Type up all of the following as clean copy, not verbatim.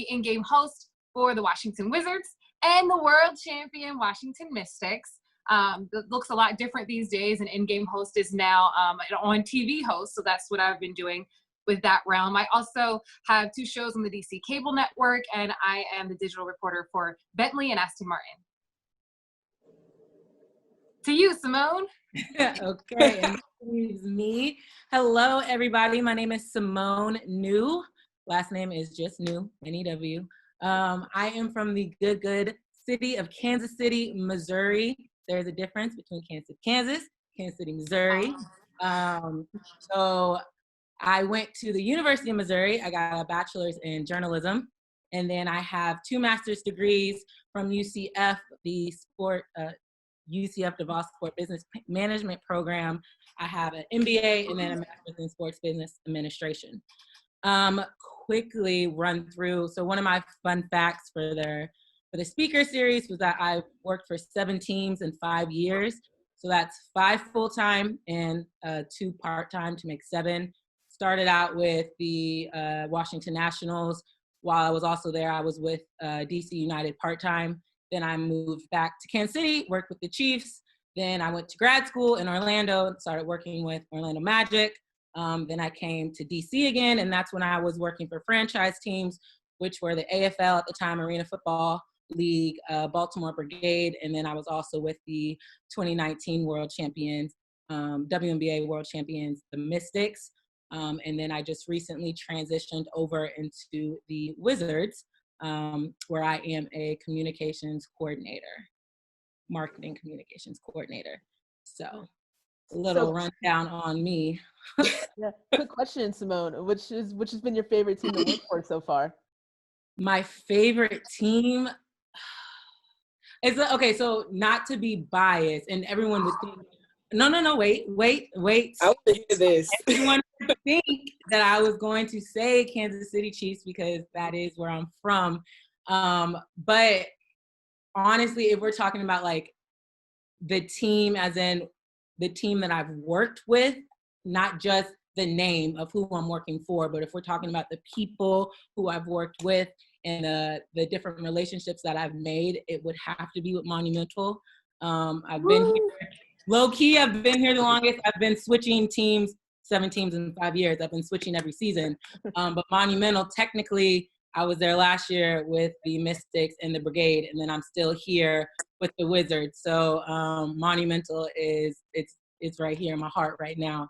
the in-game host for the Washington Wizards and the world champion Washington Mystics. It looks a lot different these days. An in-game host is now an on-TV host, so that's what I've been doing with that realm. I also have 2 shows on the DC Cable Network, and I am the digital reporter for Bentley and Aston Martin. To you, Simone. Okay, and this is me. Hello, everybody. My name is Simone New. Last name is just New, N-E-W. I am from the good city of Kansas City, Missouri. There's a difference between Kansas City, Kansas, Kansas City, Missouri. So I went to the University of Missouri. I got a bachelor's in journalism. And then I have 2 master's degrees from UCF, the UCF DeVos Sport Business Management Program. I have an MBA and then a master's in sports business administration. Quickly run through. So one of my fun facts for the speaker series was that I worked for 7 teams in 5 years. So that's 5 full-time and 2 part-time to make 7. Started out with the Washington Nationals. While I was also there, I was with DC United part-time. Then I moved back to Kansas City, worked with the Chiefs. Then I went to grad school in Orlando and started working with Orlando Magic. Then I came to DC again, and that's when I was working for franchise teams, which were the AFL at the time, Arena Football League, Baltimore Brigade, and then I was also with the 2019 World Champions, WNBA World Champions, the Mystics. And then I just recently transitioned over into the Wizards, where I am a communications coordinator, marketing communications coordinator. So a little rundown on me. Yeah. Quick question, Simone. Which has been your favorite team to work for so far? My favorite team is okay. So not to be biased, and everyone would think, no, wait. I want to hear this. Everyone would think that I was going to say Kansas City Chiefs because that is where I'm from. But honestly, if we're talking about like the team, as in the team that I've worked with, not just the name of who I'm working for, but if we're talking about the people who I've worked with and the different relationships that I've made, it would have to be with Monumental. I've been here, low key, I've been here the longest. I've been switching teams, 7 teams in 5 years. I've been switching every season. But Monumental, technically, I was there last year with the Mystics and the Brigade, and then I'm still here with the Wizards. So Monumental it's right here in my heart right now.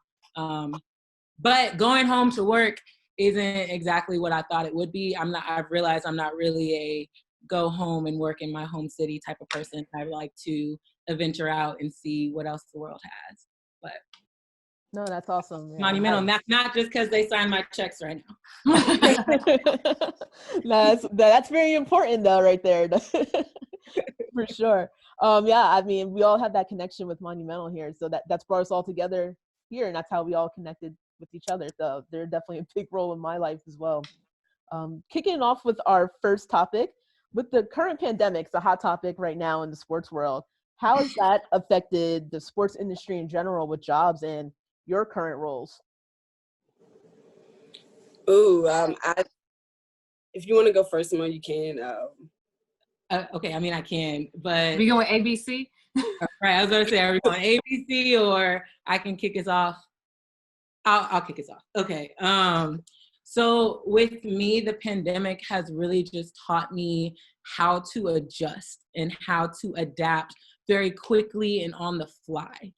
But going home to work isn't exactly what I thought it would be. I've realized I'm not really a go home and work in my home city type of person. I like to venture out and see what else the world has. But no, that's awesome. Yeah. Monumental, and that's not just because they sign my checks right now. No, that's very important though, right there. For sure. Yeah, I mean, we all have that connection with Monumental here, so that's brought us all together here, and that's how we all connected with each other. So they're definitely a big role in my life as well. Kicking off with our first topic, with the current pandemic, it's a hot topic right now in the sports world. How has that affected the sports industry in general with jobs and your current roles? Ooh, if you want to go first, Simone, you can. Okay, I mean, I can, but We going ABC? Right, I was gonna say, are we going ABC or I can kick us off? I'll kick us off. Okay. So with me, the pandemic has really just taught me how to adjust and how to adapt very quickly and on the fly.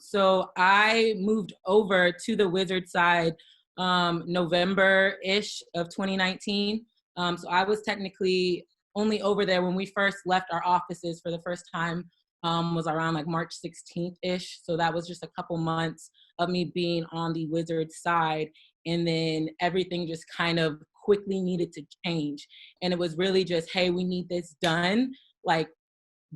So I moved over to the Wizard side November-ish of 2019. So I was technically only over there when we first left our offices for the first time, was around like March 16th-ish. So that was just a couple months of me being on the Wizard side. And then everything just kind of quickly needed to change. And it was really just, hey, we need this done, like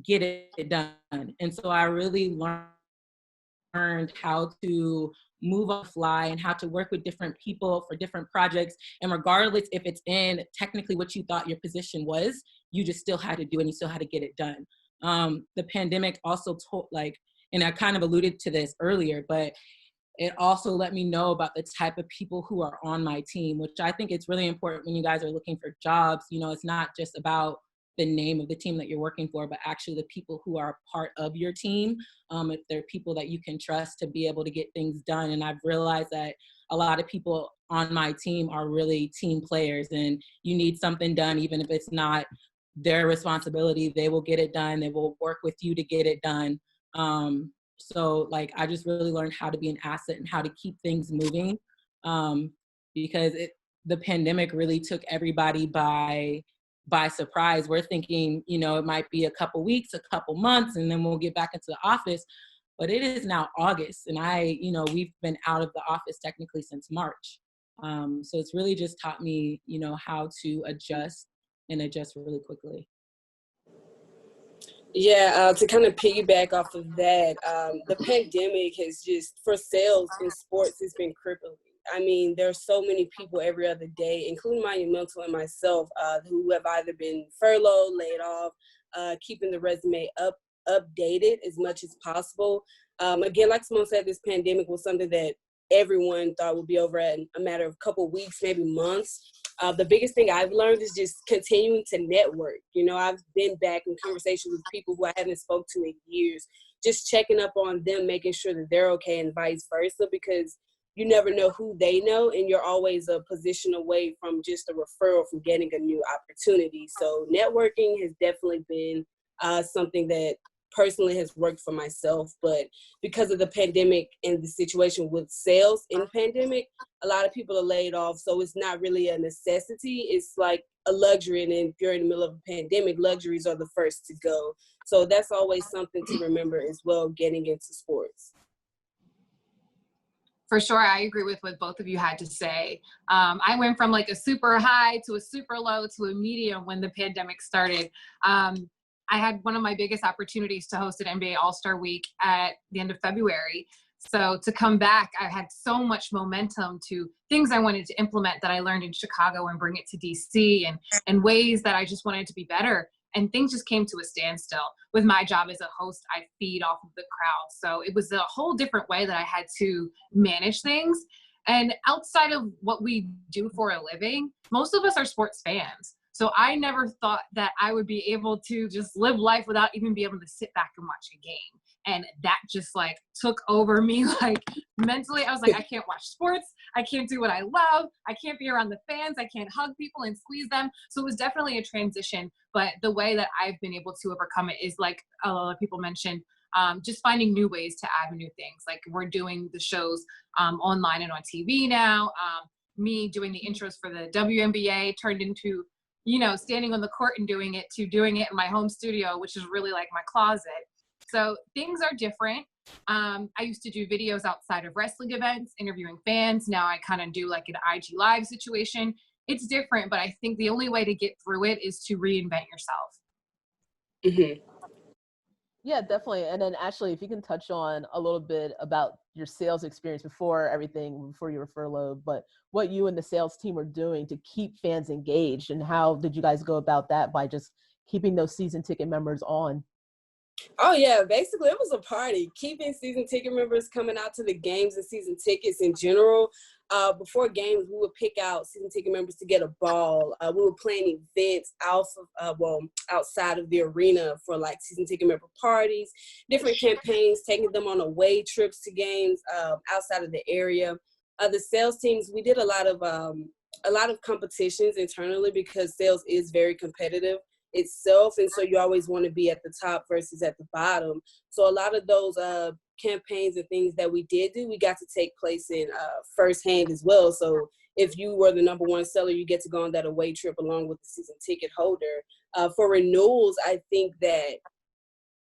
get it done. And so I really learned how to move on the fly and how to work with different people for different projects. And regardless if it's in technically what you thought your position was, you just still had to do it and you still had to get it done. The pandemic also told, like, and I kind of alluded to this earlier, but it also let me know about the type of people who are on my team, which I think it's really important when you guys are looking for jobs. You know, it's not just about the name of the team that you're working for, but actually the people who are part of your team. If they're people that you can trust to be able to get things done. And I've realized that a lot of people on my team are really team players, and you need something done, even if it's not their responsibility, they will get it done. They will work with you to get it done. So like, I just really learned how to be an asset and how to keep things moving, because the pandemic really took everybody by surprise. We're thinking, you know, it might be a couple weeks, a couple months, and then we'll get back into the office. But it is now August, and we've been out of the office technically since March. So it's really just taught me, you know, how to adjust and adjust really quickly. Yeah, to kind of piggyback off of that, the pandemic has just, for sales in sports, has been crippling. I mean, there are so many people every other day, including Monumental and myself, who have either been furloughed, laid off, keeping the resume updated as much as possible. Again, like Simone said, this pandemic was something that everyone thought would be over in a matter of a couple of weeks, maybe months. The biggest thing I've learned is just continuing to network. You know, I've been back in conversation with people who I haven't spoke to in years, just checking up on them, making sure that they're okay, and vice versa, because you never know who they know, and you're always a position away from just a referral from getting a new opportunity. So networking has definitely been something that personally has worked for myself, but because of the pandemic and the situation with sales in pandemic, a lot of people are laid off. So it's not really a necessity. It's like a luxury. And if you're in the middle of a pandemic, luxuries are the first to go. So that's always something to remember as well, getting into sports. For sure, I agree with what both of you had to say. I went from like a super high to a super low to a medium when the pandemic started. I had one of my biggest opportunities to host an NBA All-Star Week at the end of February. So to come back, I had so much momentum to things I wanted to implement that I learned in Chicago and bring it to DC, and ways that I just wanted to be better. And things just came to a standstill. With my job as a host, I feed off of the crowd. So it was a whole different way that I had to manage things. And outside of what we do for a living, most of us are sports fans. So I never thought that I would be able to just live life without even being able to sit back and watch a game. And that just like took over me, like mentally. I was like, I can't watch sports. I can't do what I love. I can't be around the fans. I can't hug people and squeeze them. So it was definitely a transition. But the way that I've been able to overcome it is, like a lot of people mentioned, just finding new ways to add new things. Like we're doing the shows online and on TV now. Me doing the intros for the WNBA turned into, you know, standing on the court and doing it, to doing it in my home studio, which is really like my closet. So things are different. I used to do videos outside of wrestling events, interviewing fans. Now I kind of do like an IG live situation. It's different, but I think the only way to get through it is to reinvent yourself. Mm-hmm. Yeah, definitely. And then Ashley, if you can touch on a little bit about your sales experience before you were furloughed, but what you and the sales team were doing to keep fans engaged, and how did you guys go about that by just keeping those season ticket members on? Oh, yeah. Basically, it was a party. Keeping season ticket members coming out to the games and season tickets in general. Before games, we would pick out season ticket members to get a ball. We were planning events outside of the arena for like season ticket member parties, different campaigns, taking them on away trips to games outside of the area. The sales teams, we did a lot of competitions internally, because sales is very competitive itself, and so you always want to be at the top versus at the bottom. So a lot of those campaigns and things that we did do, we got to take place in firsthand as well. So if you were the number one seller, you get to go on that away trip along with the season ticket holder. For renewals, I think that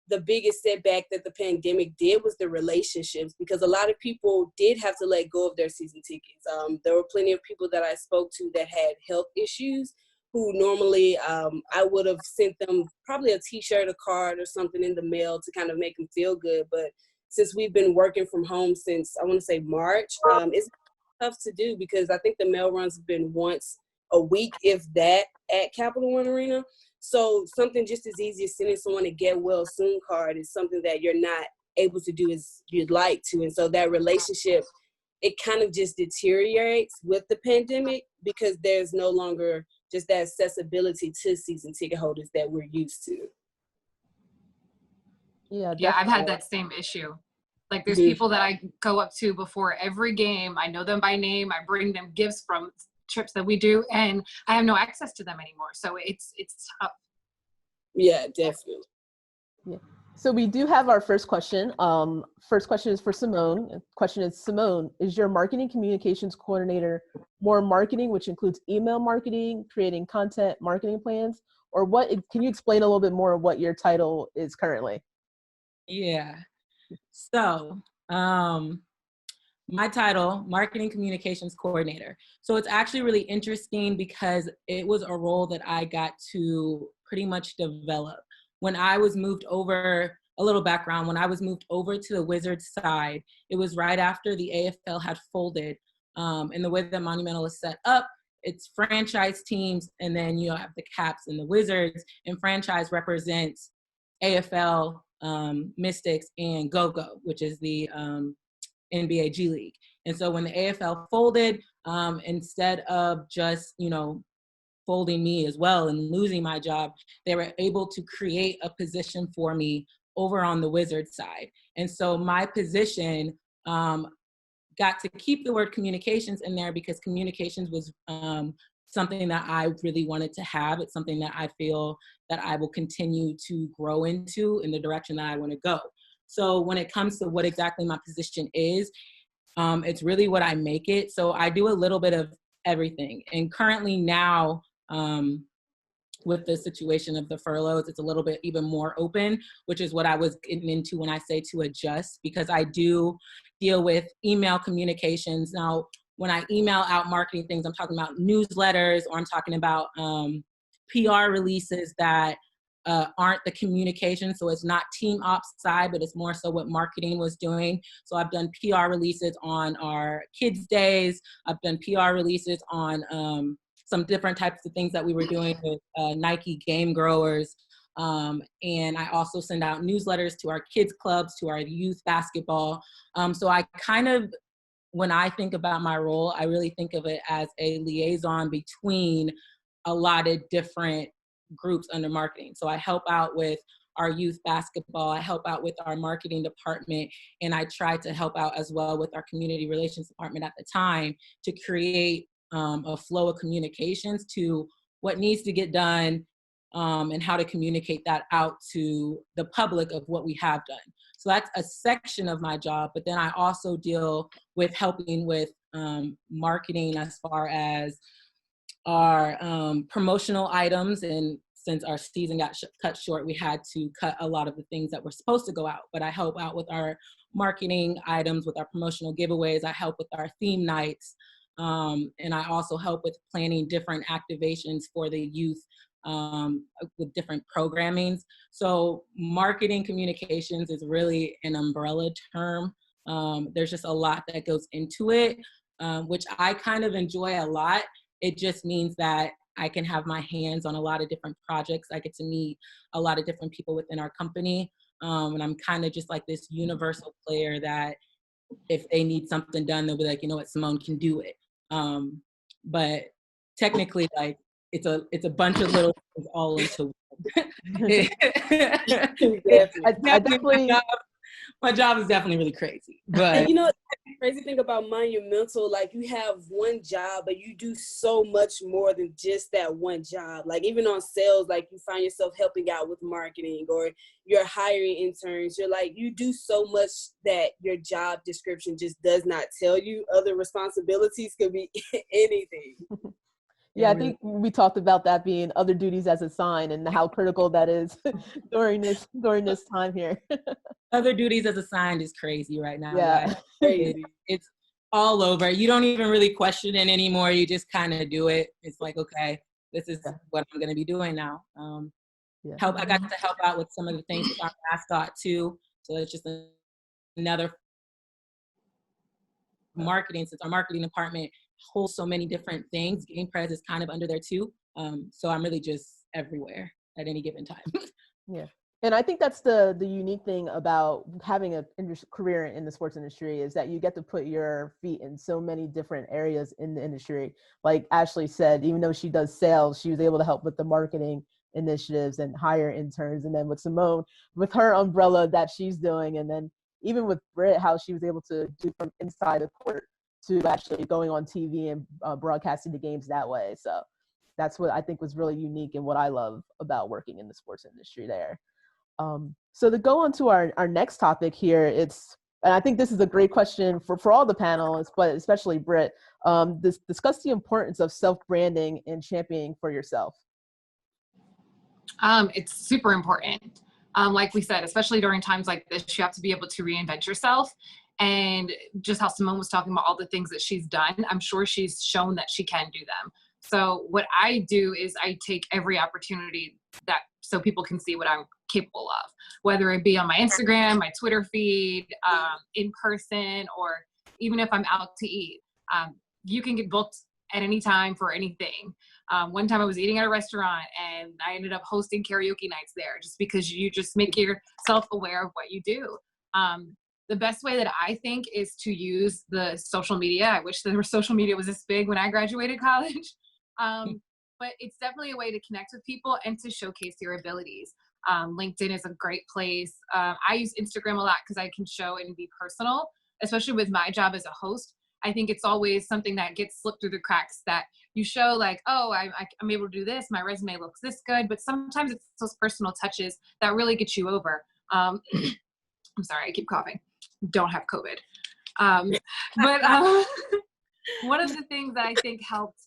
the biggest setback that the pandemic did was the relationships, because a lot of people did have to let go of their season tickets. There were plenty of people that I spoke to that had health issues, who normally I would have sent them probably a t-shirt, a card, or something in the mail to kind of make them feel good. But since we've been working from home since, I want to say March, it's tough to do, because I think the mail runs have been once a week, if that, at Capital One Arena. So something just as easy as sending someone a get well soon card is something that you're not able to do as you'd like to. And so that relationship, it kind of just deteriorates with the pandemic because there's no longer just that accessibility to season ticket holders that we're used to. Yeah, Yeah, I've definitely. had that same issue. Like there's people that I go up to before every game. I know them by name. I bring them gifts from trips that we do, and I have no access to them anymore. So it's tough. Yeah, definitely. Yeah. So we do have our first question. First question is for Simone. The question is, Simone, is your marketing communications coordinator more marketing, which includes email marketing, creating content, marketing plans, or what? Can you explain a little bit more of what your title is currently? Yeah. So, my title, Marketing Communications Coordinator. So it's actually really interesting because it was a role that I got to pretty much develop. When I was moved over, a little background, when I was moved over to the Wizards side, it was right after the AFL had folded. And the way that Monumental is set up, it's franchise teams, and then you have the Caps and the Wizards, and franchise represents AFL, Mystics, and Go-Go, which is the NBA G League. And so when the AFL folded, instead of just, folding me as well and losing my job, they were able to create a position for me over on the Wizards side. And so my position got to keep the word communications in there because communications was something that I really wanted to have. It's something that I feel that I will continue to grow into in the direction that I want to go. So when it comes to what exactly my position is, it's really what I make it. So I do a little bit of everything. And currently now, with the situation of the furloughs, it's a little bit even more open, which is what I was getting into when I say to adjust, because I do deal with email communications. Now, when I email out marketing things, I'm talking about newsletters, or I'm talking about PR releases that aren't the communication. So it's not team ops side, but it's more so what marketing was doing. So I've done PR releases on our kids' days. I've done PR releases on some different types of things that we were doing with Nike Game Growers. And I also send out newsletters to our kids clubs, to our youth basketball. So I kind of, when I think about my role, I really think of it as a liaison between a lot of different groups under marketing. So I help out with our youth basketball, I help out with our marketing department, and I try to help out as well with our community relations department at the time to create a flow of communications to what needs to get done, and how to communicate that out to the public of what we have done. So that's a section of my job, but then I also deal with helping with marketing as far as our promotional items. And since our season got cut short, we had to cut a lot of the things that were supposed to go out. But I help out with our marketing items, with our promotional giveaways. I help with our theme nights. And I also help with planning different activations for the youth with different programmings. So marketing communications is really an umbrella term. There's just a lot that goes into it, which I kind of enjoy a lot. It just means that I can have my hands on a lot of different projects. I get to meet a lot of different people within our company. And I'm kind of just like this universal player that if they need something done, they'll be like, you know what, Simone can do it. But technically, like, it's a bunch of little things all into one. My job is definitely really crazy. But and the crazy thing about Monumental, like, you have one job, but you do so much more than just that one job. Like, even on sales, like, you find yourself helping out with marketing, or you're hiring interns. You're like, you do so much that your job description just does not tell you. Other responsibilities could be anything. Yeah, I think we talked about that being other duties as assigned and how critical that is during this time here. Other duties as assigned is crazy right now. Yeah. It's all over. You don't even really question it anymore. You just kind of do it. It's like, okay, this is what I'm going to be doing now. I got to help out with some of the things with our mascot too. So it's just another marketing, since our marketing department holds so many different things. Game Press is kind of under there too. So I'm really just everywhere at any given time. Yeah. And I think that's the unique thing about having a career in the sports industry is that you get to put your feet in so many different areas in the industry. Like Ashley said, even though she does sales, she was able to help with the marketing initiatives and hire interns. And then with Simone, with her umbrella that she's doing, and then even with Britt, how she was able to do from inside the court to actually going on TV and broadcasting the games that way. So that's what I think was really unique and what I love about working in the sports industry there. So to go on to our next topic here, and I think this is a great question for all the panelists, but especially Britt, discuss the importance of self-branding and championing for yourself. It's super important. Like we said, especially during times like this, you have to be able to reinvent yourself. And just how Simone was talking about all the things that she's done, I'm sure she's shown that she can do them. So what I do is I take every opportunity so people can see what I'm capable of, whether it be on my Instagram, my Twitter feed, in person, or even if I'm out to eat. You can get booked at any time for anything. One time I was eating at a restaurant and I ended up hosting karaoke nights there, just because you just make yourself aware of what you do. The best way that I think is to use the social media. I wish the social media was this big when I graduated college. But it's definitely a way to connect with people and to showcase your abilities. LinkedIn is a great place. I use Instagram a lot because I can show and be personal, especially with my job as a host. I think it's always something that gets slipped through the cracks, that you show like, oh, I'm able to do this. My resume looks this good. But sometimes it's those personal touches that really get you over. I'm sorry, I keep coughing. Don't have COVID. But one of the things that I think helped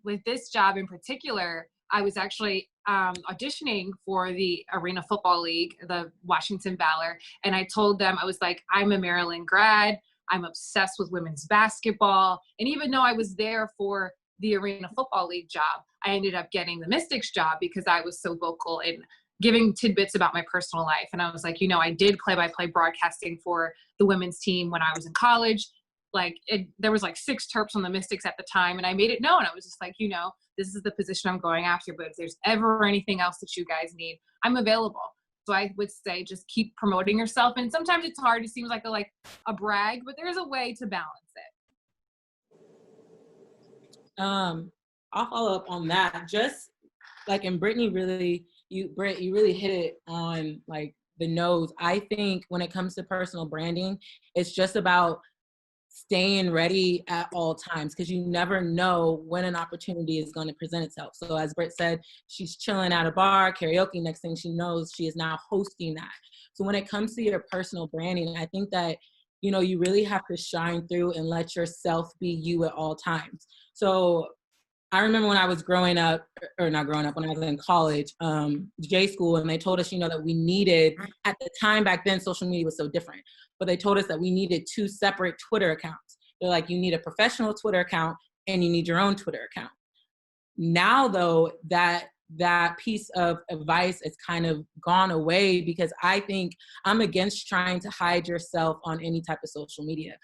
with this job in particular, I was actually auditioning for the Arena Football League, the Washington Valor. And I told them, I was like, I'm a Maryland grad. I'm obsessed with women's basketball. And even though I was there for the Arena Football League job, I ended up getting the Mystics job because I was so vocal in giving tidbits about my personal life. And I was like, I did play-by-play broadcasting for the women's team when I was in college. There was like 6 Terps on the Mystics at the time, and I made it known. I was just like, this is the position I'm going after, but if there's ever anything else that you guys need, I'm available. So I would say just keep promoting yourself. And sometimes it's hard. It seems like a brag, but there's a way to balance it. I'll follow up on that. Just like, and Brittany Britt, you really hit it on like the nose. I think when it comes to personal branding, it's just about staying ready at all times, because you never know when an opportunity is going to present itself. So as Britt said, she's chilling at a bar, karaoke, next thing she knows, she is now hosting that. So when it comes to your personal branding, I think that, you really have to shine through and let yourself be you at all times. So I remember when I was when I was in college, J school, and they told us, that we needed, at the time back then, social media was so different, but they told us that we needed 2 separate Twitter accounts. They're like, you need a professional Twitter account and you need your own Twitter account. Now though, that piece of advice is kind of gone away, because I think I'm against trying to hide yourself on any type of social media.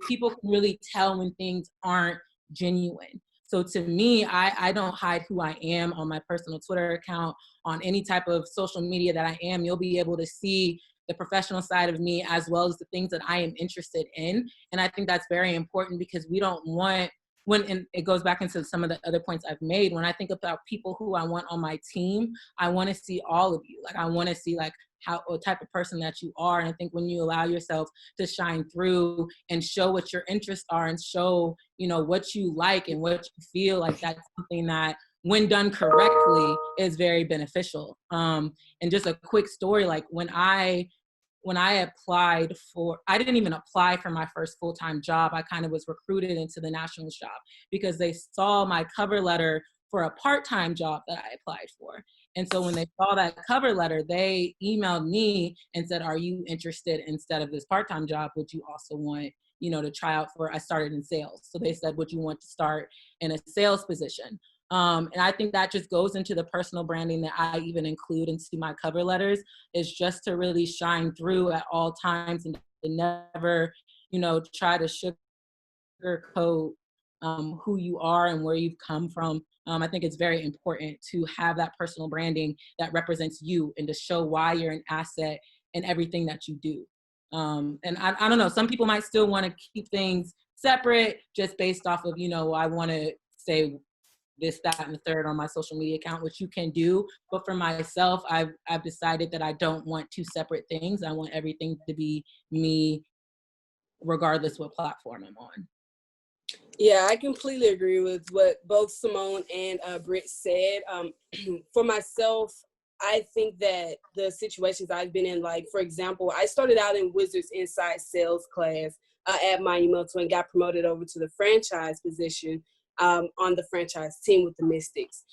People can really tell when things aren't genuine. So to me, I don't hide who I am on my personal Twitter account, on any type of social media that I am. You'll be able to see the professional side of me as well as the things that I am interested in. And I think that's very important, because we don't want, and it goes back into some of the other points I've made, when I think about people who I want on my team, I want to see all of you. Like, I want to see like what type of person that you are. And I think when you allow yourself to shine through and show what your interests are and show, what you like and what you feel like, that's something that, when done correctly, is very beneficial. And just a quick story, like when I applied I didn't even apply for my first full-time job. I kind of was recruited into the Nationals job because they saw my cover letter for a part-time job that I applied for. And so when they saw that cover letter, they emailed me and said, are you interested, instead of this part-time job, would you also want, to try out for, I started in sales. So they said, would you want to start in a sales position? And I think that just goes into the personal branding that I even include into my cover letters, is just to really shine through at all times and to never, try to sugarcoat who you are and where you've come from. I think it's very important to have that personal branding that represents you and to show why you're an asset in everything that you do. And I don't know, some people might still want to keep things separate just based off of, you know, I want to say this, that, and the third on my social media account, which you can do. But for myself, I've decided that I don't want two separate things. I want everything to be me, regardless what platform I'm on. Yeah, I completely agree with what both Simone and Britt said. For myself, I think that the situations I've been in, like, for example, I started out in Wizards inside sales class at Monumental and got promoted over to the franchise position on the franchise team with the Mystics.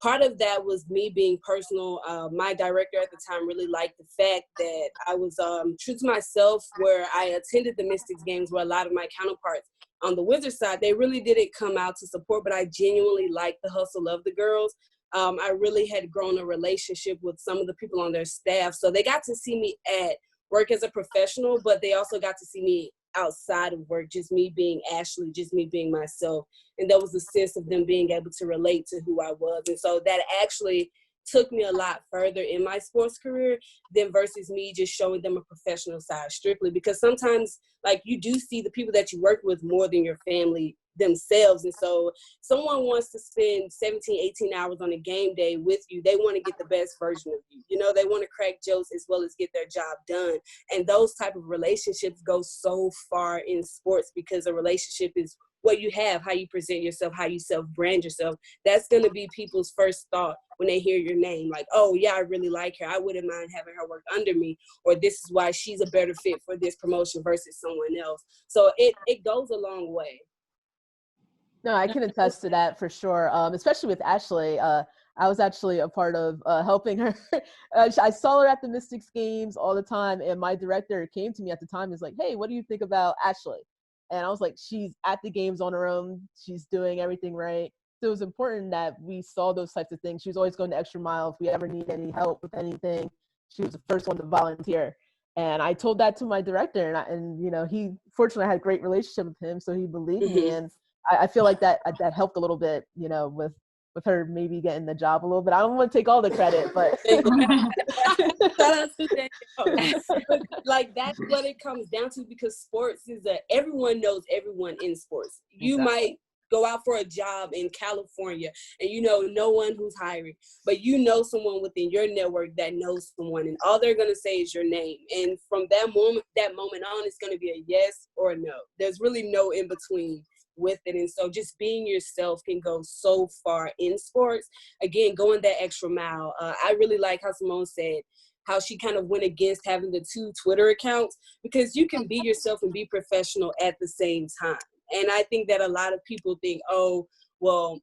Part of that was me being personal. My director at the time really liked the fact that I was true to myself, where I attended the Mystics games where a lot of my counterparts on the Wizards side, they really didn't come out to support, but I genuinely liked the hustle of the girls. I really had grown a relationship with some of the people on their staff. So they got to see me at work as a professional, but they also got to see me outside of work, just me being Ashley, just me being myself. And there was a sense of them being able to relate to who I was. And so that actually took me a lot further in my sports career than versus me just showing them a professional side strictly. Because sometimes, like, you do see the people that you work with more than your family themselves. And so someone wants to spend 17, 18 hours on a game day with you. They want to get the best version of you. You know, they want to crack jokes as well as get their job done. And those type of relationships go so far in sports, because a relationship is what you have, how you present yourself, how you self-brand yourself. That's going to be people's first thought when they hear your name. Like, oh, yeah, I really like her. I wouldn't mind having her work under me. Or this is why she's a better fit for this promotion versus someone else. So it goes a long way. No, I can attest to that for sure. Especially with Ashley. I was actually a part of helping her. I saw her at the Mystics games all the time, and my director came to me at the time and was like, hey, what do you think about Ashley? And I was like, she's at the games on her own. She's doing everything right. So it was important that we saw those types of things. She was always going the extra mile. If we ever need any help with anything, she was the first one to volunteer. And I told that to my director, and you know, he fortunately had a great relationship with him, so he believed me. And I feel like that helped a little bit, you know, with her maybe getting the job a little bit. I don't want to take all the credit, but shout out to Danielle. Like, that's what it comes down to, because sports is everyone knows everyone in sports. You might go out for a job in California and you know no one who's hiring, but you know someone within your network that knows someone, and all they're going to say is your name. And from that moment on, it's going to be a yes or a no. There's really no in between with it. And so just being yourself can go so far in sports. Again, going that extra mile. I really like how Simone said how she kind of went against having the 2 Twitter accounts, because you can be yourself and be professional at the same time. And I think that a lot of people think, oh, well,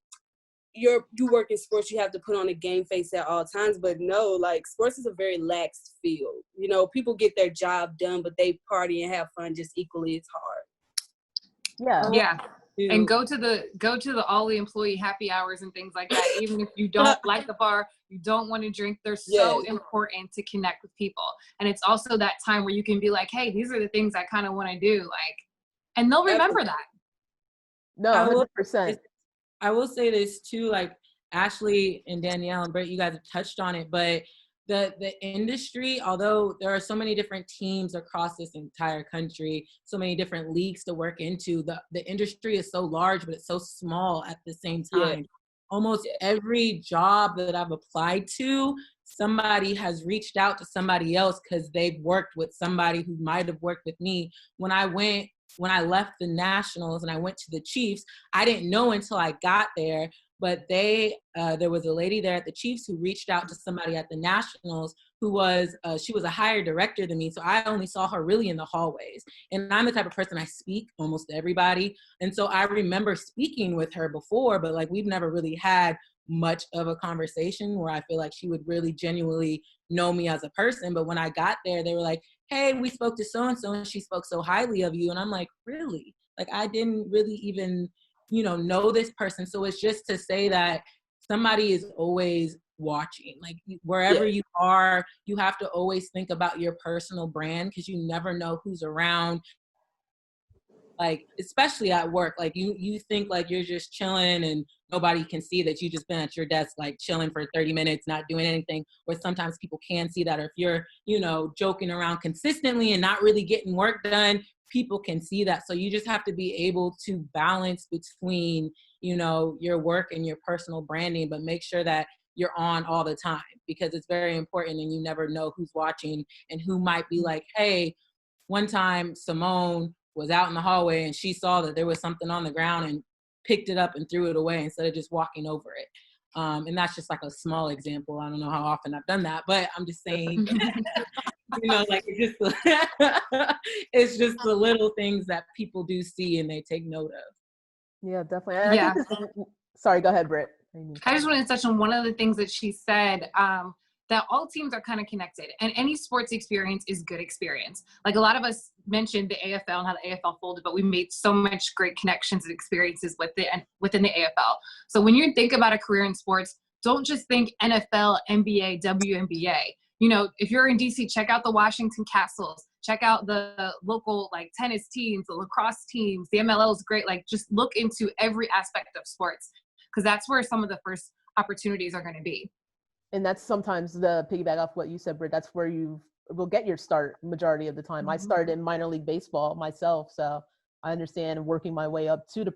you work in sports, you have to put on a game face at all times. But no, like, sports is a very lax field. You know, people get their job done, but they party and have fun just equally as hard. Yeah. And go to the all the employee happy hours and things like that. Even if you don't like the bar, you don't want to drink, they're so important to connect with people. And it's also that time where you can be like, hey, these are the things I kind of want to do. Like, and they'll remember that. No, 100%. I will say this too, like Ashley and Danielle and Britt, you guys have touched on it, but the industry, although there are so many different teams across this entire country, so many different leagues to work into, the industry is so large, but it's so small at the same time. Almost every job that I've applied to, somebody has reached out to somebody else because they've worked with somebody who might have worked with me. When I left the Nationals and I went to the Chiefs, I didn't know until I got there, but there was a lady there at the Chiefs who reached out to somebody at the Nationals who was, she was a higher director than me. So I only saw her really in the hallways. And I'm the type of person, I speak almost to everybody. And so I remember speaking with her before, but like we've never really had much of a conversation where I feel like she would really genuinely know me as a person. But when I got there, they were like, hey, we spoke to so-and-so and she spoke so highly of you. And I'm like, really? Like, I didn't really even, know this person. So it's just to say that somebody is always watching. Like, wherever you are, you have to always think about your personal brand, because you never know who's around. like, especially at work, like you think like you're just chilling and nobody can see that you just been at your desk, like chilling for 30 minutes, not doing anything. Or sometimes people can see that. Or if you're, you know, joking around consistently and not really getting work done, people can see that. So you just have to be able to balance between, you know, your work and your personal branding, but make sure that you're on all the time, because it's very important, and you never know who's watching and who might be like, hey, one time Simone was out in the hallway and she saw that there was something on the ground and picked it up and threw it away instead of just walking over it. And that's just like a small example. I don't know how often I've done that, but I'm just saying, you know, like it's just the little things that people do see and they take note of. Yeah, definitely. And I think sorry, go ahead, Britt. I just wanted to touch on one of the things that she said, that all teams are kind of connected, and any sports experience is good experience. Like a lot of us mentioned the AFL and how the AFL folded, but we made so much great connections and experiences within the AFL. So when you think about a career in sports, don't just think NFL, NBA, WNBA. You know, if you're in DC, check out the Washington Castles, check out the local like tennis teams, the lacrosse teams, the MLL is great. Like just look into every aspect of sports, because that's where some of the first opportunities are going to be. And that's sometimes the piggyback off what you said, Britt, that's where you will get your start majority of the time. I started in minor league baseball myself, so I understand working my way up to the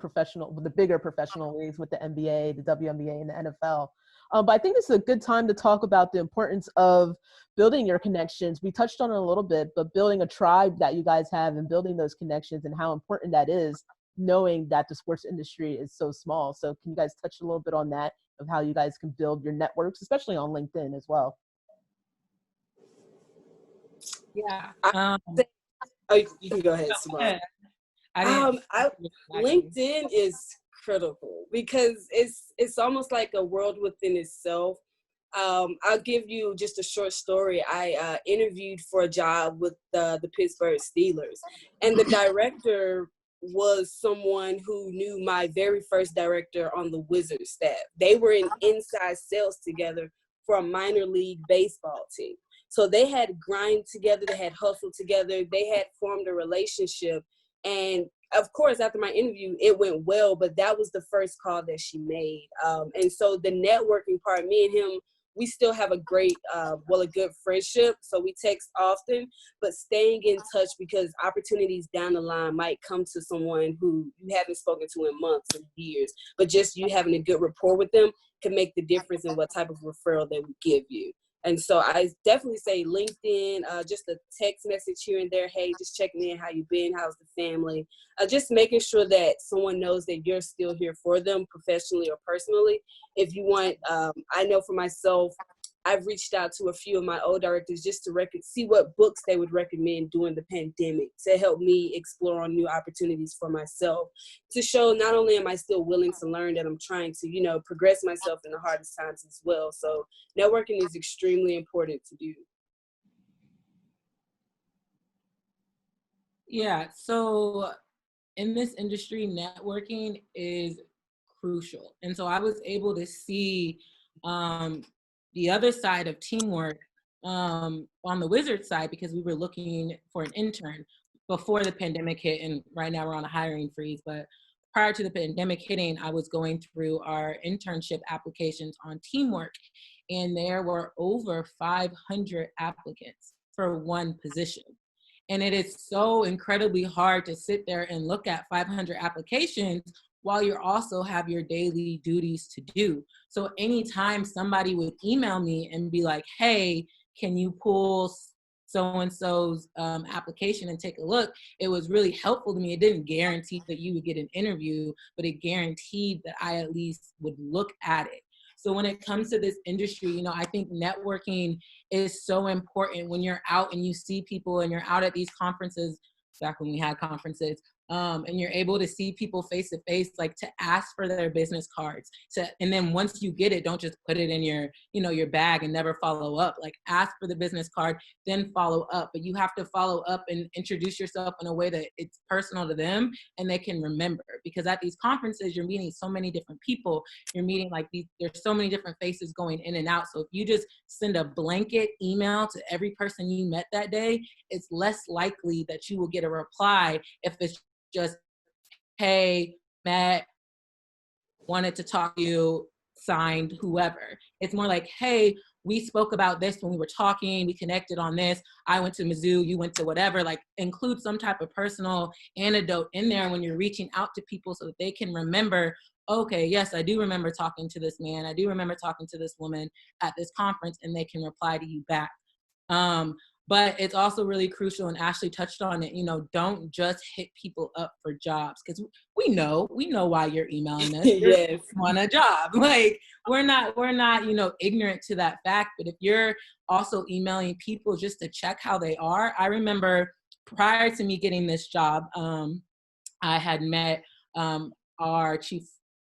bigger professional leagues with the NBA, the WNBA, and the NFL. But I think this is a good time to talk about the importance of building your connections. We touched on it a little bit, but building a tribe that you guys have and building those connections and how important that is, knowing that the sports industry is so small. So can you guys touch a little bit on that, of how you guys can build your networks, especially on LinkedIn as well? Yeah. You can go ahead, Simone. LinkedIn is critical because it's almost like a world within itself. I'll give you just a short story. I interviewed for a job with the Pittsburgh Steelers, and the director was someone who knew my very first director on the Wizards staff. They were in inside sales together for a minor league baseball team. So they had grind together, they had hustled together, they had formed a relationship. And of course, after my interview, it went well, but that was the first call that she made. And so the networking part, me and him, we still have a great, a good friendship. So we text often, but staying in touch, because opportunities down the line might come to someone who you haven't spoken to in months and years, but just you having a good rapport with them can make the difference in what type of referral they would give you. And so I definitely say LinkedIn, just a text message here and there. Hey, just checking in. How you been? How's the family? Just making sure that someone knows that you're still here for them professionally or personally. If you want, I know for myself, I've reached out to a few of my old directors just to see what books they would recommend during the pandemic to help me explore on new opportunities for myself, to show not only am I still willing to learn, that I'm trying to, progress myself in the hardest times as well. So networking is extremely important to do. Yeah, so in this industry, networking is crucial. And so I was able to see the other side of teamwork on the Wizards side, because we were looking for an intern before the pandemic hit, and right now we're on a hiring freeze. But prior to the pandemic hitting, I was going through our internship applications on Teamwork, and there were over 500 applicants for one position. And it is so incredibly hard to sit there and look at 500 applications while you also have your daily duties to do. So anytime somebody would email me and be like, hey, can you pull so-and-so's application and take a look, it was really helpful to me. It didn't guarantee that you would get an interview, but it guaranteed that I at least would look at it. So when it comes to this industry, I think networking is so important. When you're out and you see people and you're out at these conferences, back when we had conferences, and you're able to see people face to face, like to ask for their business cards, and then once you get it, don't just put it in your, your bag and never follow up. Like ask for the business card, then follow up. But you have to follow up and introduce yourself in a way that it's personal to them and they can remember. Because at these conferences, you're meeting so many different people. You're meeting there's so many different faces going in and out. So if you just send a blanket email to every person you met that day, it's less likely that you will get a reply if it's just hey, met, wanted to talk to you, signed whoever. It's more like, hey, we spoke about this when we were talking, we connected on this, I went to Mizzou, you went to whatever, like include some type of personal anecdote in there when you're reaching out to people so that they can remember, okay, yes, I do remember talking to this man, I do remember talking to this woman at this conference, and they can reply to you back. But it's also really crucial, and Ashley touched on it, don't just hit people up for jobs, because we know why you're emailing us. Yes. You want a job. Like we're not, ignorant to that fact. But if you're also emailing people just to check how they are, I remember prior to me getting this job, I had met our chief,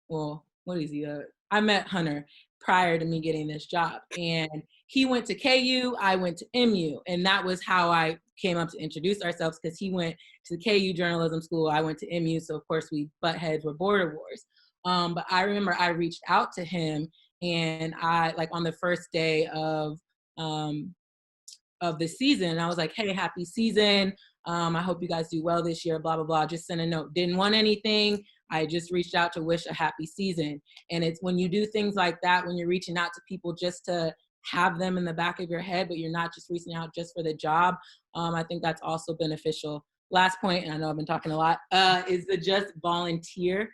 well, what is he? I met Hunter prior to me getting this job, and he went to KU, I went to MU, and that was how I came up to introduce ourselves, because he went to the KU journalism school, I went to MU, so of course we butt heads were border wars. But I remember I reached out to him, and I, like on the first day of the season, I was like, hey, happy season. I hope you guys do well this year, blah, blah, blah. Just sent a note. Didn't want anything. I just reached out to wish a happy season. And it's when you do things like that, when you're reaching out to people just to have them in the back of your head, but you're not just reaching out just for the job, I think that's also beneficial. Last point, and I know I've been talking a lot, is the just volunteer.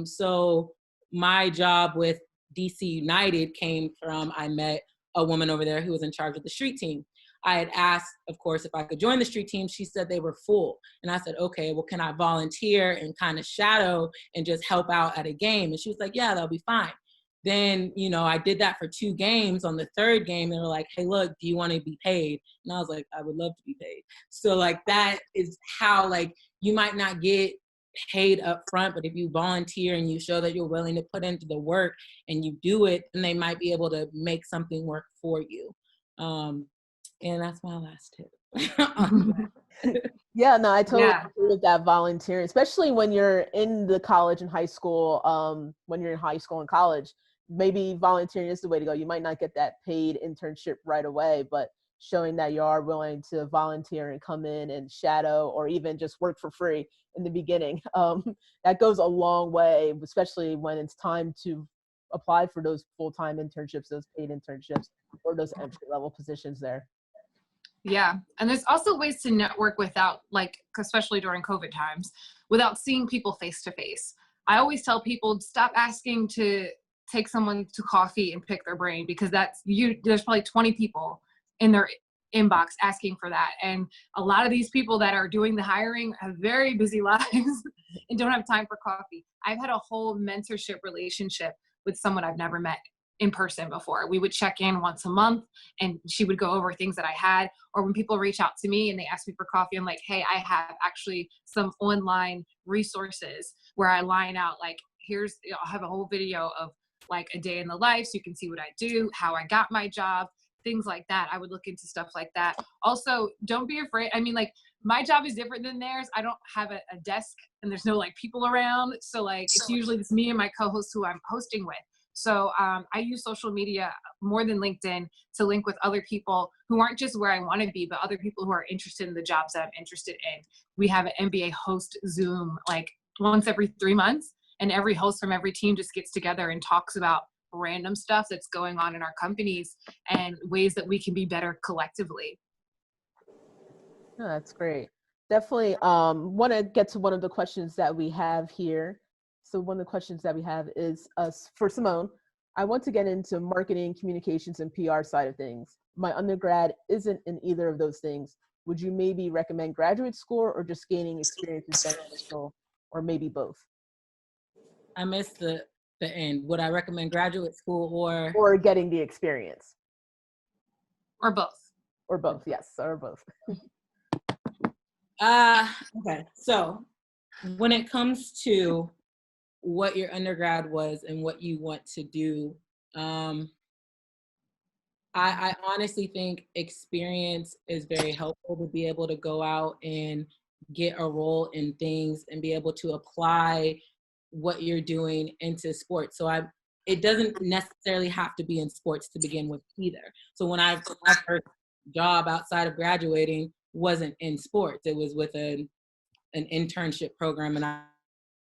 So my job with DC United came from, I met a woman over there who was in charge of the street team. I had asked, of course, if I could join the street team. She said they were full. And I said, okay, well, can I volunteer and kind of shadow and just help out at a game? And she was like, yeah, that'll be fine. Then, I did that for 2 games. On the 3rd game, they were like, hey, look, do you want to be paid? And I was like, I would love to be paid. So like, that is how, like, you might not get paid up front, but if you volunteer and you show that you're willing to put into the work and you do it, then they might be able to make something work for you. And that's my last tip. Yeah, no, I totally agree with that volunteering, especially when you're in the college and high school, when you're in high school and college, maybe volunteering is the way to go. You might not get that paid internship right away, but showing that you are willing to volunteer and come in and shadow or even just work for free in the beginning, that goes a long way, especially when it's time to apply for those full-time internships, those paid internships, or those entry-level positions there. Yeah. And there's also ways to network without, like, especially during COVID times, without seeing people face to face. I always tell people, stop asking to take someone to coffee and pick their brain, because there's probably 20 people in their inbox asking for that. And a lot of these people that are doing the hiring have very busy lives and don't have time for coffee. I've had a whole mentorship relationship with someone I've never met in person before. We would check in once a month and she would go over things that I had. Or when people reach out to me and they ask me for coffee, I'm like, hey, I have actually some online resources where I line out, like, I'll have a whole video of like a day in the life so you can see what I do, how I got my job, things like that. I would look into stuff like that. Also, don't be afraid. I mean, like, my job is different than theirs. I don't have a desk and there's no like people around. So like, it's usually just me and my co-host who I'm hosting with. So I use social media more than LinkedIn to link with other people who aren't just where I want to be, but other people who are interested in the jobs that I'm interested in. We have an NBA host Zoom like once every 3 months, and every host from every team just gets together and talks about random stuff that's going on in our companies and ways that we can be better collectively. Oh, that's great. Definitely want to get to one of the questions that we have here. So one of the questions that we have is for Simone. I want to get into marketing, communications, and PR side of things. My undergrad isn't in either of those things. Would you maybe recommend graduate school or just gaining experience is beneficial, or maybe both? I missed the end. Would I recommend graduate school or getting the experience? Or both. Or both, yes, or both. Okay, so when it comes to what your undergrad was and what you want to do, I honestly think experience is very helpful to be able to go out and get a role in things and be able to apply what you're doing into sports. So it doesn't necessarily have to be in sports to begin with either. So my first job outside of graduating wasn't in sports. It was with an internship program, and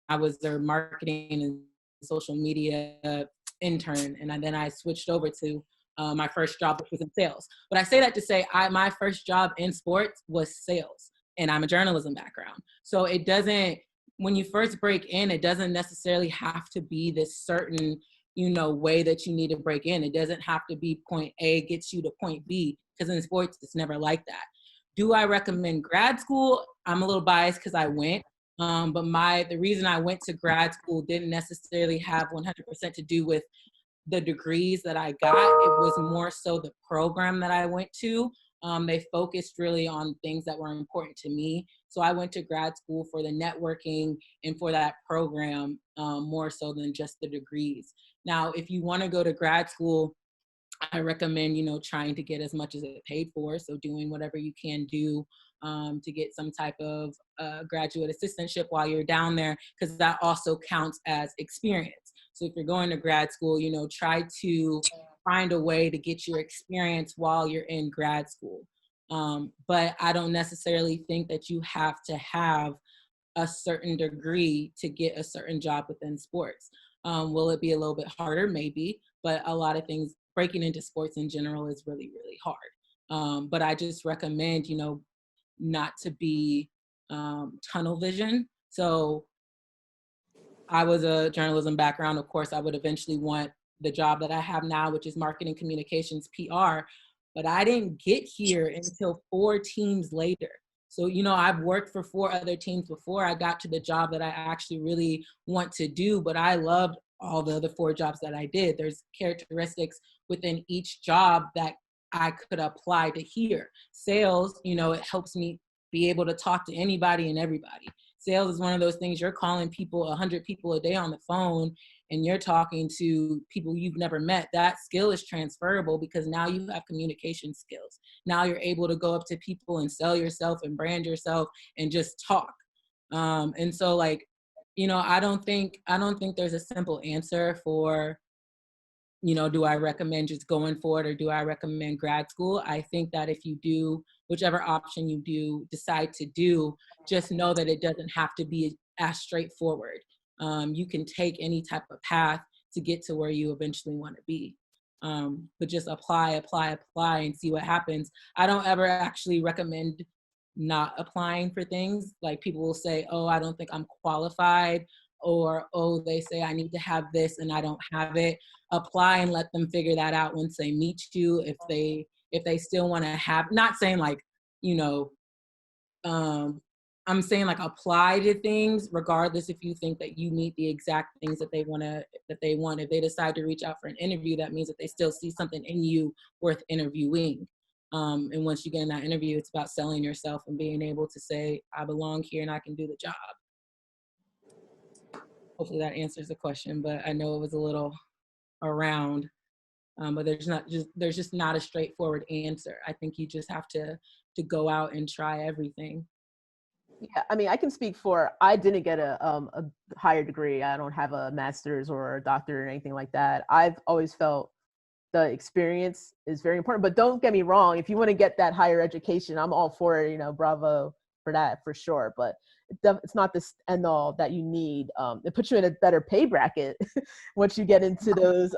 I was their marketing and social media intern, and then I switched over to my first job, which was in sales. But I say that to say my first job in sports was sales, and I'm a journalism background. So it doesn't, when you first break in, it doesn't necessarily have to be this certain, way that you need to break in. It doesn't have to be point A gets you to point B, because in sports, it's never like that. Do I recommend grad school? I'm a little biased because I went. But the reason I went to grad school didn't necessarily have 100% to do with the degrees that I got. It was more so the program that I went to. They focused really on things that were important to me. So I went to grad school for the networking and for that program, more so than just the degrees. Now, if you want to go to grad school, I recommend, trying to get as much as it paid for. So doing whatever you can do to get some type of graduate assistantship while you're down there, because that also counts as experience. So if you're going to grad school, try to find a way to get your experience while you're in grad school. But I don't necessarily think that you have to have a certain degree to get a certain job within sports. Will it be a little bit harder? Maybe, but a lot of things, breaking into sports in general is really, really hard. But I just recommend, not to be tunnel vision. So I was a journalism background. Of course, I would eventually want the job that I have now, which is marketing communications PR, but I didn't get here until 4 teams later. So, I've worked for 4 other teams before I got to the job that I actually really want to do, but I loved all the other 4 jobs that I did. There's characteristics within each job that I could apply to here. Sales, it helps me be able to talk to anybody and everybody. Sales is one of those things, you're calling people, 100 people a day on the phone, and you're talking to people you've never met. That skill is transferable because now you have communication skills. Now you're able to go up to people and sell yourself and brand yourself and just talk. And so I don't think there's a simple answer for, do I recommend just going for it or do I recommend grad school? I think that if you do, whichever option you do decide to do, just know that it doesn't have to be as straightforward. You can take any type of path to get to where you eventually want to be. But just apply and see what happens. I don't ever actually recommend not applying for things. Like people will say, oh, I don't think I'm qualified, or, oh, they say I need to have this and I don't have it. Apply and let them figure that out once they meet you. If they still want to have, not saying I'm saying apply to things regardless if you think that you meet the exact things that they want. If they decide to reach out for an interview, that means that they still see something in you worth interviewing. And once you get in that interview, it's about selling yourself and being able to say, I belong here and I can do the job. Hopefully that answers the question, but I know it was a little around. But there's just not a straightforward answer. I think you just have to go out and try everything. Yeah, I mean, I can speak for, I didn't get a higher degree. I don't have a master's or a doctorate or anything like that. I've always felt the experience is very important, but don't get me wrong. If you want to get that higher education, I'm all for it, bravo for that, for sure. But it's not this end all that you need. It puts you in a better pay bracket once you get into those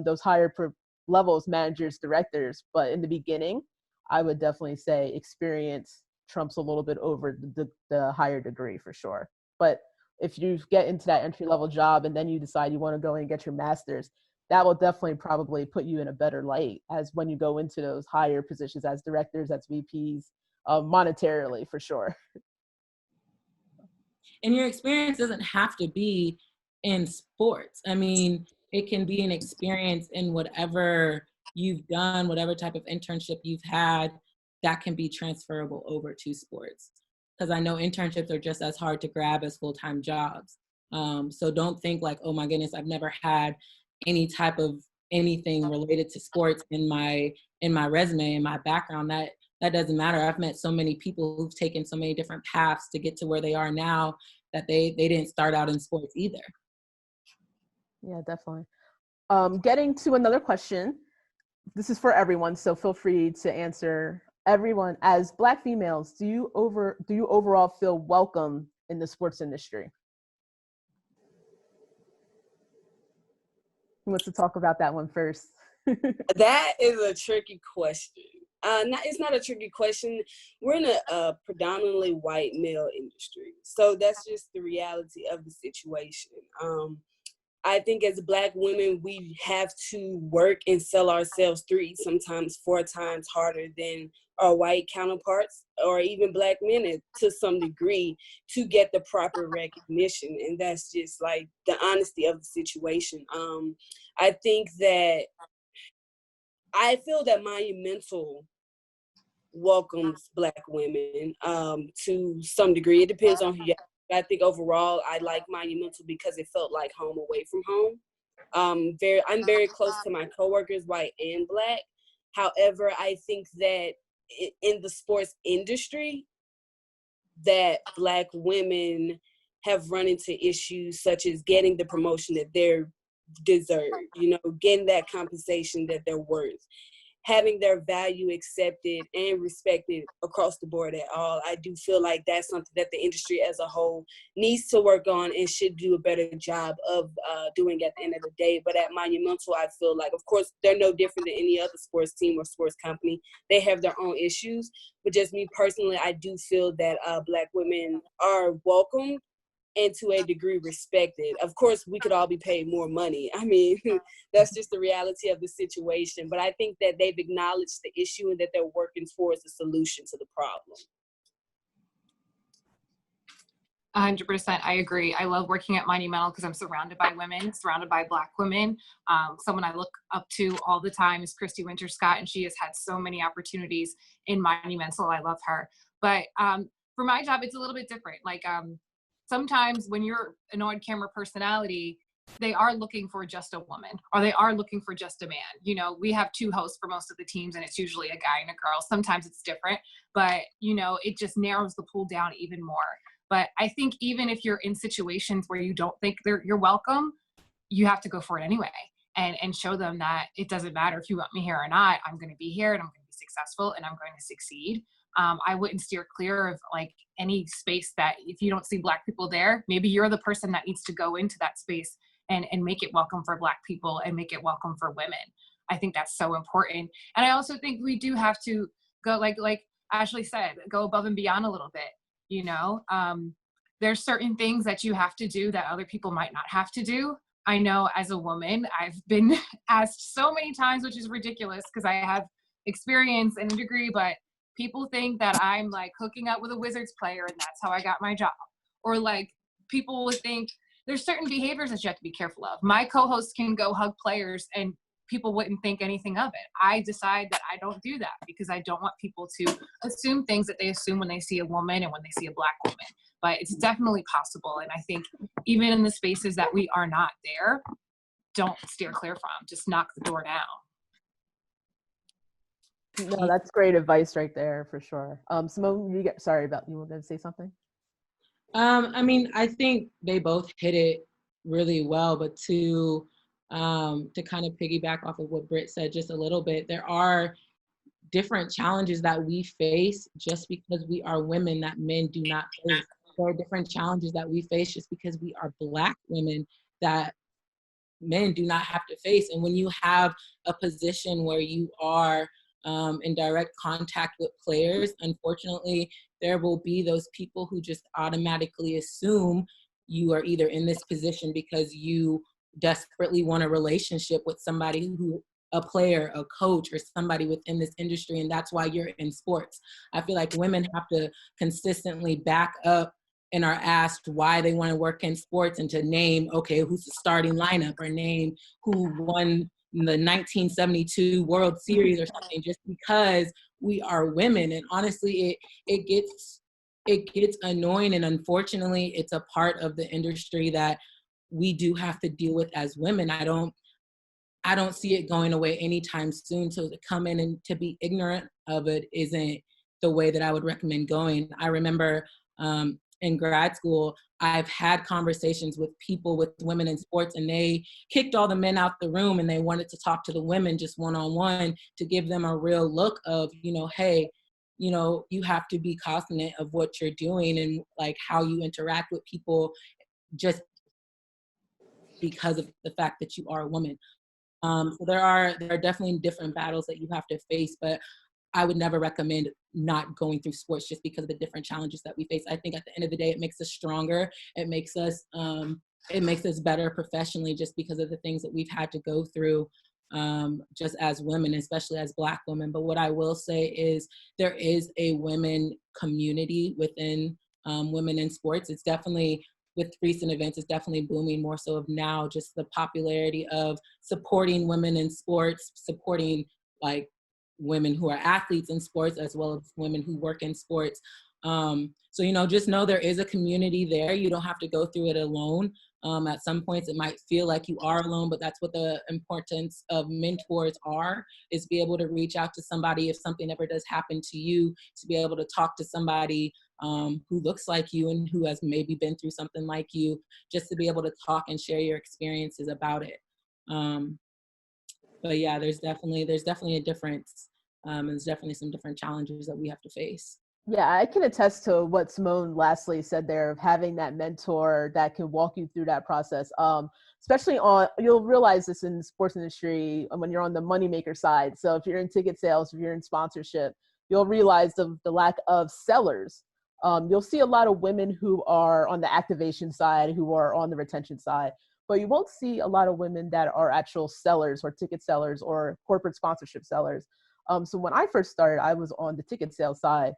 those higher levels, managers, directors. But in the beginning, I would definitely say experience trumps a little bit over the higher degree for sure. But if you get into that entry level job and then you decide you want to go in and get your master's, that will definitely probably put you in a better light as when you go into those higher positions as directors, as VPs, monetarily for sure. And your experience doesn't have to be in sports. I mean, it can be an experience in whatever you've done, whatever type of internship you've had, that can be transferable over to sports. Because I know internships are just as hard to grab as full-time jobs. So don't think like, oh my goodness, I've never had any type of anything related to sports in my resume, in my background. That doesn't matter. I've met so many people who've taken so many different paths to get to where they are now that they didn't start out in sports either. Yeah, definitely. Getting to another question. This is for everyone, so feel free to answer. Everyone, as Black females, do you overall feel welcome in the sports industry? Who wants to talk about that one first? That is a tricky question. It's not a tricky question. We're in a predominantly white male industry, so that's just the reality of the situation. I think as Black women, we have to work and sell ourselves 3, sometimes 4 times harder than our white counterparts or even Black men to some degree to get the proper recognition. And that's just like the honesty of the situation. I think that I feel that Monumental welcomes Black women to some degree. It depends on who you ask. I think overall, I like Monumental because it felt like home away from home. I'm very close to my coworkers, white and Black. However, I think that in the sports industry, that Black women have run into issues such as getting the promotion that they're deserved, getting that compensation that they're worth, having their value accepted and respected across the board at all. I do feel like that's something that the industry as a whole needs to work on and should do a better job of doing at the end of the day. But at Monumental, I feel like, of course, they're no different than any other sports team or sports company. They have their own issues. But just me personally, I do feel that Black women are welcomed and to a degree respected. Of course, we could all be paid more money. I mean, that's just the reality of the situation. But I think that they've acknowledged the issue and that they're working towards a solution to the problem. 100%. I agree. I love working at Monumental because I'm surrounded by women, surrounded by Black women. Someone I look up to all the time is Christy Winter-Scott, and she has had so many opportunities in Monumental. I love her. But for my job, it's a little bit different. Like, sometimes when you're an on-camera personality, they are looking for just a woman or they are looking for just a man. We have 2 hosts for most of the teams and it's usually a guy and a girl. Sometimes it's different, but it just narrows the pool down even more. But I think even if you're in situations where you don't think you're welcome, you have to go for it anyway and show them that it doesn't matter if you want me here or not. I'm going to be here and I'm going to be successful and I'm going to succeed. I wouldn't steer clear of like any space that if you don't see Black people there, maybe you're the person that needs to go into that space and make it welcome for Black people and make it welcome for women. I think that's so important. And I also think we do have to go, like Ashley said, go above and beyond a little bit, there's certain things that you have to do that other people might not have to do. I know as a woman, I've been asked so many times, which is ridiculous because I have experience and a degree, but people think that I'm like hooking up with a Wizards player and that's how I got my job. Or like people would think there's certain behaviors that you have to be careful of. My co-hosts can go hug players and people wouldn't think anything of it. I decide that I don't do that because I don't want people to assume things that they assume when they see a woman and when they see a Black woman. But it's definitely possible. And I think even in the spaces that we are not there, don't steer clear from, just knock the door down. No, that's great advice right there for sure. Simone, you wanted to say something? I mean, I think they both hit it really well, but to kind of piggyback off of what Britt said just a little bit, there are different challenges that we face just because we are women that men do not face. There are different challenges that we face just because we are Black women that men do not have to face. And when you have a position where you are in direct contact with players, unfortunately, there will be those people who just automatically assume you are either in this position because you desperately want a relationship with somebody a player, a coach, or somebody within this industry, and that's why you're in sports. I feel like women have to consistently back up and are asked why they want to work in sports and to name, okay, who's the starting lineup or name who won the 1972 World Series or something, just because we are women. And honestly, it gets annoying, and unfortunately, it's a part of the industry that we do have to deal with as women. I don't see it going away anytime soon. So to come in and to be ignorant of it isn't the way that I would recommend going. I remember in grad school, I've had conversations with people, with women in sports, and they kicked all the men out the room and they wanted to talk to the women just one-on-one to give them a real look of, hey, you have to be cognizant of what you're doing and like how you interact with people just because of the fact that you are a woman. So there are definitely different battles that you have to face, but I would never recommend not going through sports just because of the different challenges that we face. I think at the end of the day, it makes us stronger. It makes us better professionally just because of the things that we've had to go through, just as women, especially as Black women. But what I will say is there is a women community within women in sports. It's definitely, with recent events, it's definitely booming more so of now, just the popularity of supporting women in sports, supporting like women who are athletes in sports as well as women who work in sports. So, you know, just know there is a community there. You don't have to go through it alone. At some points it might feel like you are alone, but that's what the importance of mentors are, is be able to reach out to somebody if something ever does happen to you, to be able to talk to somebody who looks like you and who has maybe been through something like you, just to be able to talk and share your experiences about it. But yeah, there's definitely a difference. And there's definitely some different challenges that we have to face. Yeah, I can attest to what Simone lastly said there, of having that mentor that can walk you through that process. Especially you'll realize this in the sports industry when you're on the moneymaker side. So if you're in ticket sales, if you're in sponsorship, you'll realize the lack of sellers. You'll see a lot of women who are on the activation side, who are on the retention side, but you won't see a lot of women that are actual sellers or ticket sellers or corporate sponsorship sellers. So when I first started, I was on the ticket sales side.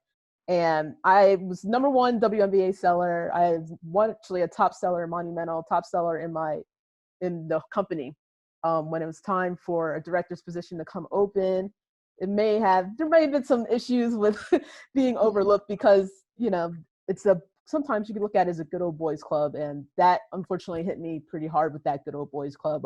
And I was #1 WNBA seller. I was actually a top seller in Monumental, top seller in the company. When it was time for a director's position to come open, there may have been some issues with being overlooked because, you know, sometimes you can look at it as a good old boys club. And that unfortunately hit me pretty hard with that good old boys club.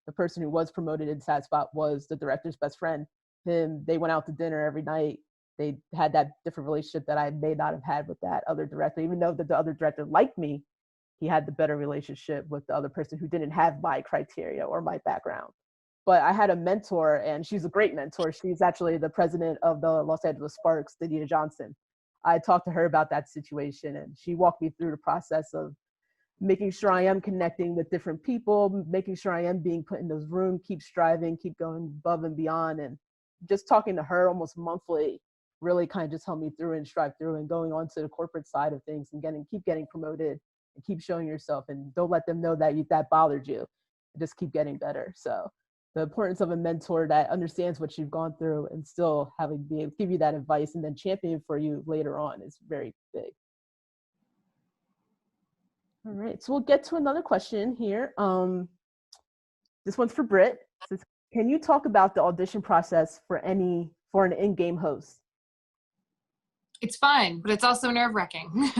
The person who was promoted into that spot was the director's best friend. They went out to dinner every night. They had that different relationship that I may not have had with that other director. Even though the other director liked me, he had the better relationship with the other person who didn't have my criteria or my background. But I had a mentor, and she's a great mentor. She's actually the president of the Los Angeles Sparks, Danita Johnson. I talked to her about that situation, and she walked me through the process of making sure I am connecting with different people, making sure I am being put in those rooms, keep striving, keep going above and beyond. And just talking to her almost monthly really kind of just helped me through and strive through, and going on to the corporate side of things and keep getting promoted and keep showing yourself, and don't let them know that bothered you. Just keep getting better. So the importance of a mentor that understands what you've gone through and still be able to give you that advice and then champion for you later on is very big. All right, so we'll get to another question here. This one's for Britt. It says, can you talk about the audition process for an in-game host? It's fun, but it's also nerve-wracking.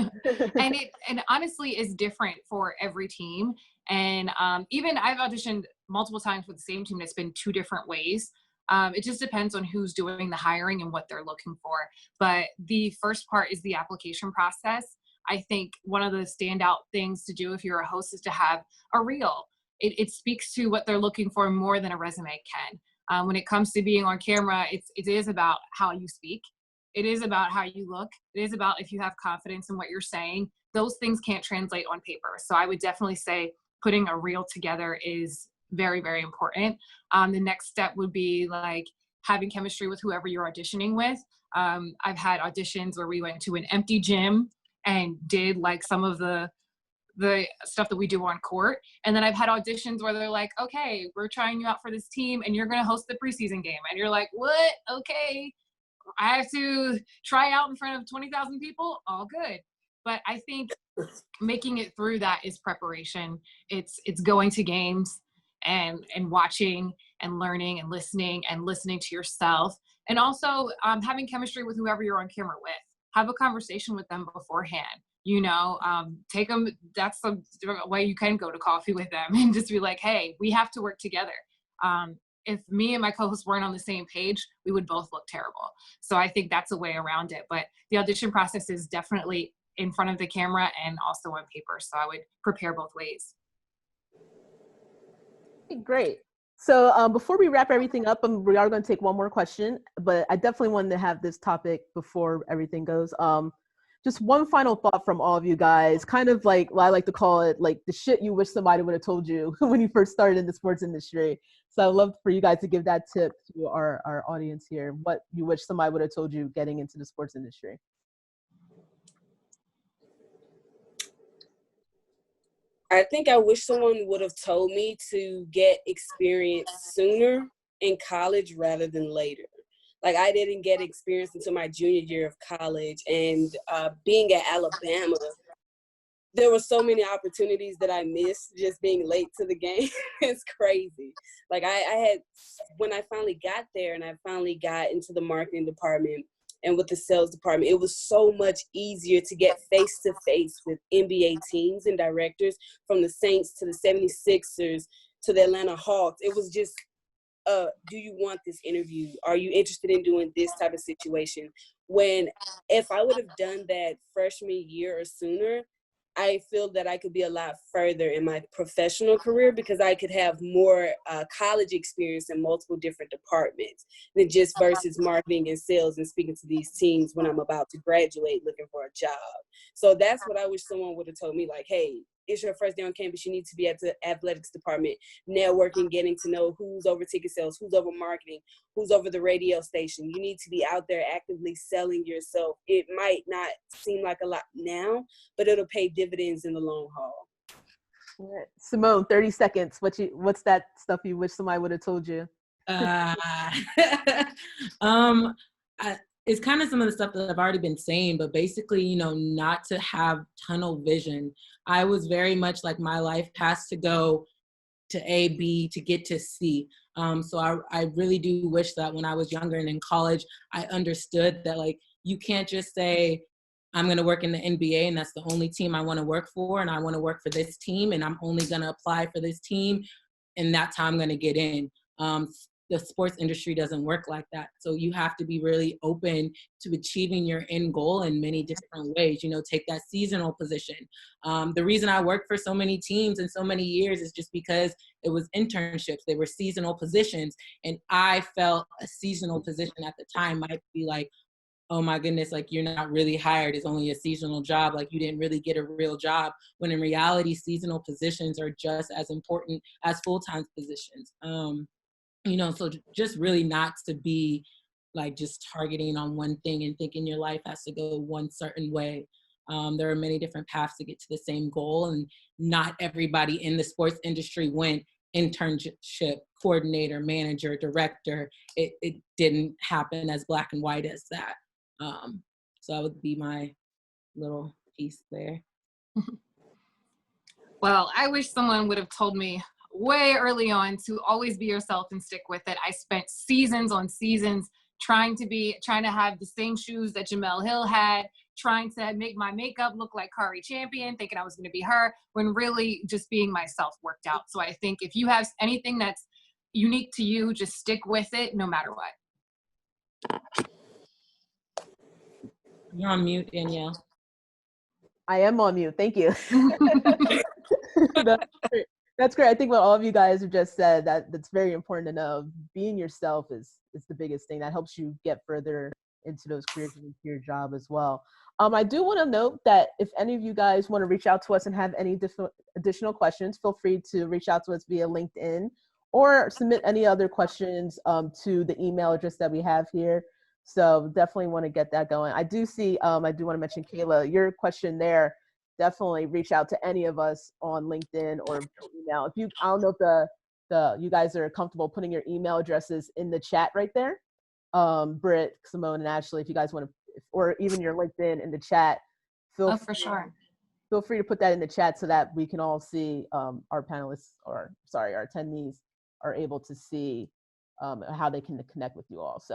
and honestly is different for every team. And even I've auditioned multiple times with the same team. It's been 2 different ways. It just depends on who's doing the hiring and what they're looking for. But the first part is the application process. I think one of the standout things to do if you're a host is to have a reel. It speaks to what they're looking for more than a resume can. When it comes to being on camera, it is about how you speak. It is about how you look. It is about if you have confidence in what you're saying. Those things can't translate on paper. So I would definitely say putting a reel together is very, very important. The next step would be like having chemistry with whoever you're auditioning with. I've had auditions where we went to an empty gym and did like some of the stuff that we do on court. And then I've had auditions where they're like, okay, we're trying you out for this team and you're going to host the preseason game. And you're like, what? Okay. I have to try out in front of 20,000 people. All good. But I think making it through that is preparation. It's going to games and watching and learning and listening to yourself. And also having chemistry with whoever you're on camera with. Have a conversation with them beforehand. You know, take them. That's the way you can go to coffee with them and just be like, hey, we have to work together. If me and my co-host weren't on the same page, we would both look terrible. So I think that's a way around it. But the audition process is definitely in front of the camera and also on paper. So I would prepare both ways. Great. So before we wrap everything up, we are going to take one more question, but I definitely wanted to have this topic before everything goes. just one final thought from all of you guys, kind of like I like to call it like the shit you wish somebody would have told you when you first started in the sports industry. So I'd love for you guys to give that tip to our audience here, what you wish somebody would have told you getting into the sports industry. I think I wish someone would have told me to get experience sooner in college rather than later. Like, I didn't get experience until my junior year of college, and being at Alabama, there were so many opportunities that I missed just being late to the game. It's crazy. Like, I had, when I finally got there and I finally got into the marketing department and with the sales department, it was so much easier to get face-to-face with NBA teams and directors, from the Saints to the 76ers to the Atlanta Hawks. It was just, do you want this interview? Are you interested in doing this type of situation? When, if I would have done that freshman year or sooner, I feel that I could be a lot further in my professional career, because I could have more college experience in multiple different departments than just versus marketing and sales and speaking to these teams when I'm about to graduate looking for a job. So that's what I wish someone would have told me, like, hey, it's your first day on campus. You need to be at the athletics department, networking, getting to know who's over ticket sales, who's over marketing, who's over the radio station. You need to be out there actively selling yourself. It might not seem like a lot now, but it'll pay dividends in the long haul. Simone, 30 seconds. What's that stuff you wish somebody would have told you? It's kind of some of the stuff that I've already been saying, but basically, you know, not to have tunnel vision. I was very much like, my life has to go to A, B to get to C. So I really do wish that when I was younger and in college, I understood that, like, you can't just say, I'm going to work in the NBA and that's the only team I want to work for, and I want to work for this team and I'm only going to apply for this team and that's how I'm going to get in. The sports industry doesn't work like that. So you have to be really open to achieving your end goal in many different ways. You know, take that seasonal position. The reason I worked for so many teams in so many years is just because it was internships. They were seasonal positions. And I felt a seasonal position at the time might be like, oh my goodness, like, you're not really hired. It's only a seasonal job. Like, you didn't really get a real job. When in reality, seasonal positions are just as important as full-time positions. You know, so just really not to be like just targeting on one thing and thinking your life has to go one certain way. There are many different paths to get to the same goal, and not everybody in the sports industry went internship, coordinator, manager, director. It didn't happen as black and white as that. So that would be my little piece there. Well, I wish someone would have told me way early on to always be yourself and stick with it. I spent seasons on seasons trying to have the same shoes that Jemele Hill had, trying to make my makeup look like Kari Champion, thinking I was going to be her, when really just being myself worked out. So I think if you have anything that's unique to you, just stick with it no matter what. You're on mute, Danielle. I am on mute. Thank you. That's great. I think what all of you guys have just said, that's very important to know. Being yourself is the biggest thing that helps you get further into those careers and into your job as well. I do want to note that if any of you guys want to reach out to us and have any additional questions, feel free to reach out to us via LinkedIn or submit any other questions to the email address that we have here. So definitely want to get that going. I do see, I do want to mention, Kayla, your question there. Definitely reach out to any of us on LinkedIn or email. I don't know if you guys are comfortable putting your email addresses in the chat right there. Britt, Simone, and Ashley, if you guys want to, or even your LinkedIn in the chat, for sure. Feel free to put that in the chat so that we can all see our panelists, our attendees are able to see how they can connect with you all. So